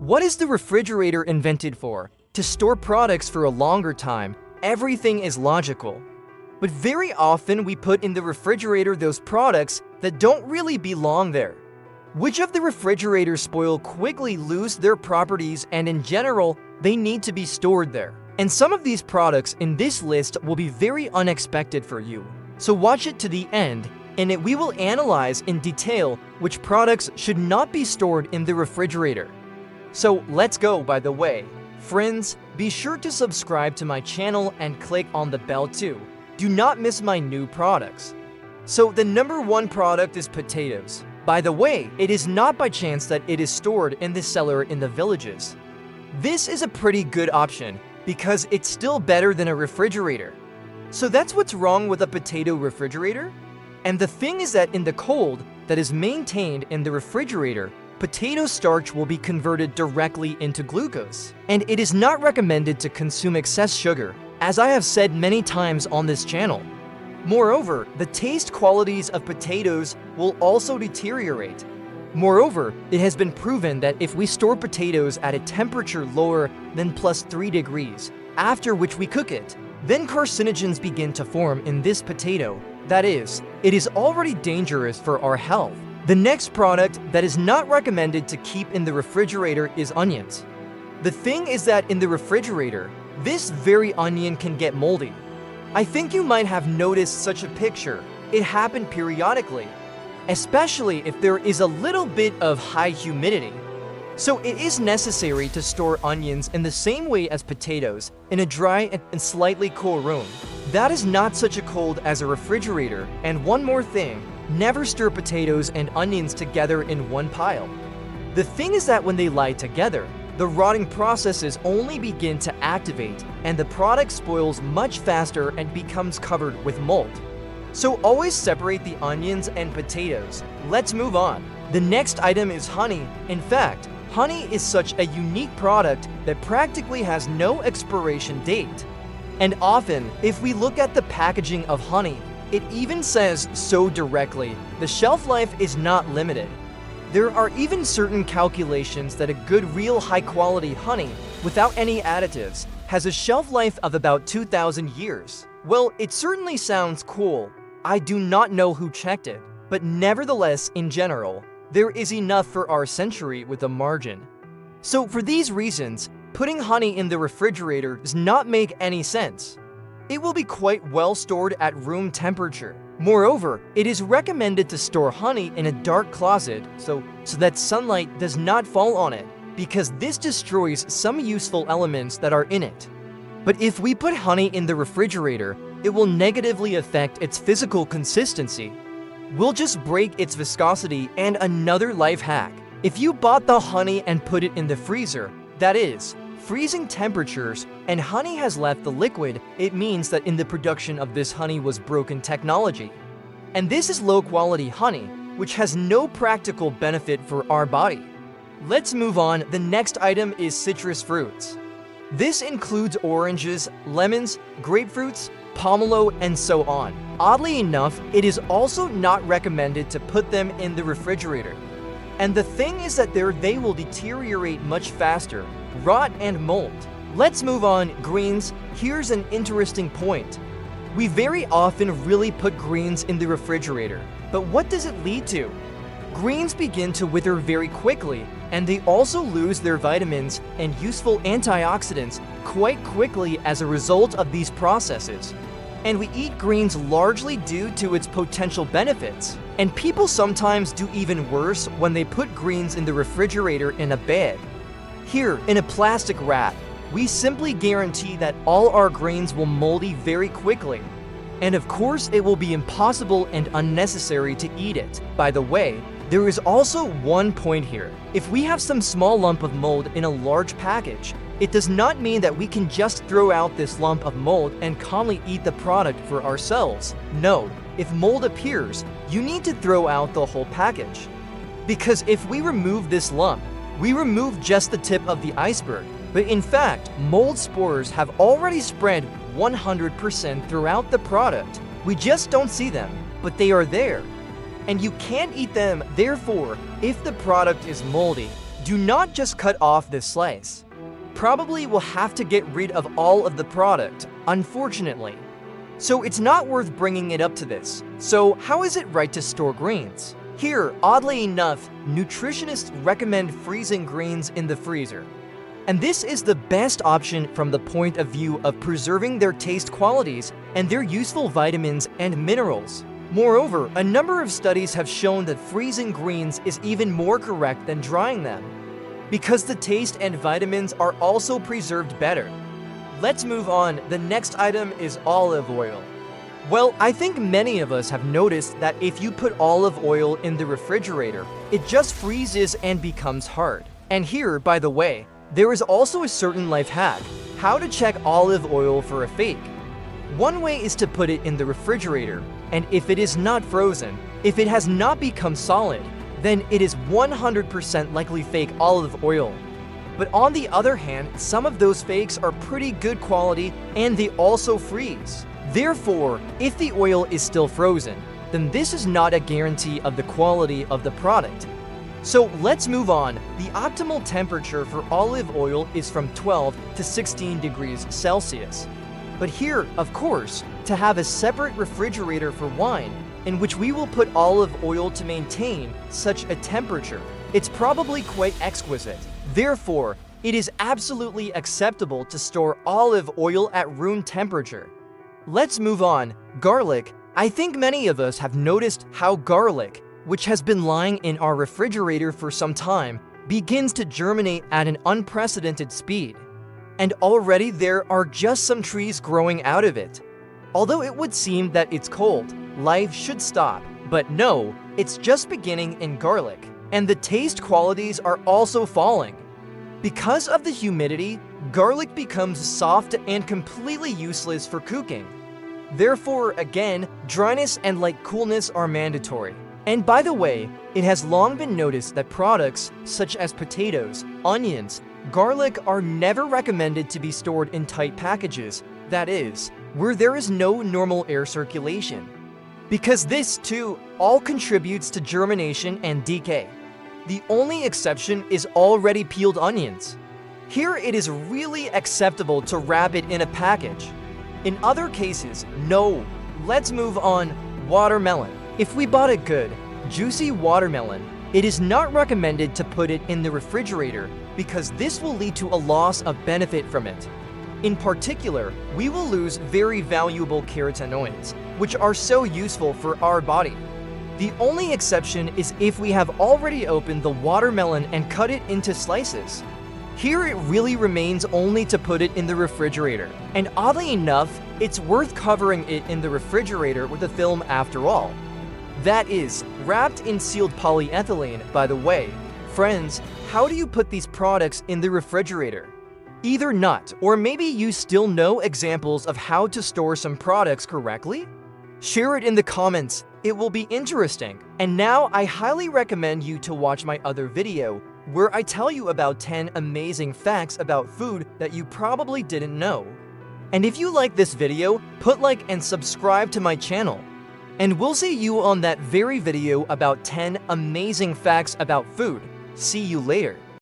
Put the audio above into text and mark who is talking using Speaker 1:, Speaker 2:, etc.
Speaker 1: What is the refrigerator invented for? To store products for a longer time. Everything is logical. But very often we put in the refrigerator those products that don't really belong there. Which of the refrigerators spoil quickly lose their properties, and in general, they need to be stored there. And some of these products in this list will be very unexpected for you. So watch it to the end, and we will analyze in detail which products should not be stored in the refrigerator. So let's go. By the way, friends, be sure to subscribe to my channel and click on the bell too. Do not miss my new products. So the number one product is potatoes. By the way, it is not by chance that it is stored in the cellar in the villages. This is a pretty good option because it's still better than a refrigerator. So that's what's wrong with a potato refrigerator? And the thing is that in the cold that is maintained in the refrigerator, potato starch will be converted directly into glucose. And it is not recommended to consume excess sugar, as I have said many times on this channel. Moreover, the taste qualities of potatoes will also deteriorate. Moreover, it has been proven that if we store potatoes at a temperature lower than +3 degrees, after which we cook it, then carcinogens begin to form in this potato. That is, it is already dangerous for our health. The next product that is not recommended to keep in the refrigerator is onions. The thing is that in the refrigerator, this very onion can get moldy. I think you might have noticed such a picture. It happened periodically, especially if there is a little bit of high humidity. So it is necessary to store onions in the same way as potatoes, in a dry and slightly cool room. That is not such a cold as a refrigerator. And one more thing, never stir potatoes and onions together in one pile. The thing is that when they lie together, the rotting processes only begin to activate, and the product spoils much faster and becomes covered with mold. So always separate the onions and potatoes. Let's move on. The next item is honey. In fact, honey is such a unique product that practically has no expiration date. And often, if we look at the packaging of honey, it even says so directly. The shelf life is not limited. There are even certain calculations that a good real high-quality honey, without any additives, has a shelf life of about 2,000 years. Well, it certainly sounds cool. I do not know who checked it, but nevertheless, in general, there is enough for our century with a margin. So for these reasons, putting honey in the refrigerator does not make any sense. It will be quite well stored at room temperature. Moreover, it is recommended to store honey in a dark closet so that sunlight does not fall on it, because this destroys some useful elements that are in it. But if we put honey in the refrigerator, it will negatively affect its physical consistency. We'll just break its viscosity. And another life hack: if you bought the honey and put it in the freezer, that is, freezing temperatures, and honey has left the liquid, it means that in the production of this honey was broken technology. And this is low-quality honey, which has no practical benefit for our body. Let's move on. The next item is citrus fruits. This includes oranges, lemons, grapefruits, pomelo, and so on. Oddly enough, it is also not recommended to put them in the refrigerator. And the thing is that they will deteriorate much faster, rot and mold. Let's move on. Greens. Here's an interesting point. We very often really put greens in the refrigerator, but what does it lead to? Greens begin to wither very quickly, and they also lose their vitamins and useful antioxidants quite quickly as a result of these processes. And we eat greens largely due to its potential benefits. And people sometimes do even worse when they put greens in the refrigerator in a bag. Here, in a plastic wrap, we simply guarantee that all our grains will moldy very quickly. And of course, it will be impossible and unnecessary to eat it. By the way, there is also one point here. If we have some small lump of mold in a large package, it does not mean that we can just throw out this lump of mold and calmly eat the product for ourselves. No, if mold appears, you need to throw out the whole package. Because if we remove this lump, we remove just the tip of the iceberg. But in fact, mold spores have already spread 100% throughout the product. We just don't see them, but they are there. And you can't eat them. Therefore, if the product is moldy, Do not just cut off this slice. Probably will have to get rid of all of the product, unfortunately. So it's not worth bringing it up to this. So how is it right to store greens? Here, oddly enough, nutritionists recommend freezing greens in the freezer. And this is the best option from the point of view of preserving their taste qualities and their useful vitamins and minerals. Moreover, a number of studies have shown that freezing greens is even more correct than drying them, because the taste and vitamins are also preserved better. Let's move on. The next item is olive oil. Well, I think many of us have noticed that if you put olive oil in the refrigerator, it just freezes and becomes hard. And here, by the way, there is also a certain life hack: how to check olive oil for a fake. One way is to put it in the refrigerator, and if it is not frozen, if it has not become solid, then it is 100% likely fake olive oil. But on the other hand, some of those fakes are pretty good quality and they also freeze. Therefore, if the oil is still frozen, then this is not a guarantee of the quality of the product. So let's move on. The optimal temperature for olive oil is from 12 to 16 degrees Celsius. But here, of course, to have a separate refrigerator for wine, in which we will put olive oil to maintain such a temperature, it's probably quite exquisite. Therefore, it is absolutely acceptable to store olive oil at room temperature. Let's move on. Garlic. I think many of us have noticed how garlic, which has been lying in our refrigerator for some time, begins to germinate at an unprecedented speed. And already there are just some trees growing out of it. Although it would seem that it's cold, life should stop. But no, it's just beginning in garlic. And the taste qualities are also falling. Because of the humidity, garlic becomes soft and completely useless for cooking. Therefore, again, dryness and light coolness are mandatory. And by the way, it has long been noticed that products such as potatoes, onions, garlic are never recommended to be stored in tight packages, that is, where there is no normal air circulation. Because this, too, all contributes to germination and decay. The only exception is already peeled onions. Here it is really acceptable to wrap it in a package. In other cases, no. Let's move on. Watermelon. If we bought a good, juicy watermelon, it is not recommended to put it in the refrigerator because this will lead to a loss of benefit from it. In particular, we will lose very valuable carotenoids, which are so useful for our body. The only exception is if we have already opened the watermelon and cut it into slices. Here it really remains only to put it in the refrigerator. And oddly enough, it's worth covering it in the refrigerator with a film after all. That is, wrapped in sealed polyethylene, by the way. Friends, how do you put these products in the refrigerator? Either not, or maybe you still know examples of how to store some products correctly? Share it in the comments, it will be interesting. And now I highly recommend you to watch my other video, where I tell you about 10 amazing facts about food that you probably didn't know. And if you like this video, put like and subscribe to my channel. And we'll see you on that very video about 10 amazing facts about food. See you later.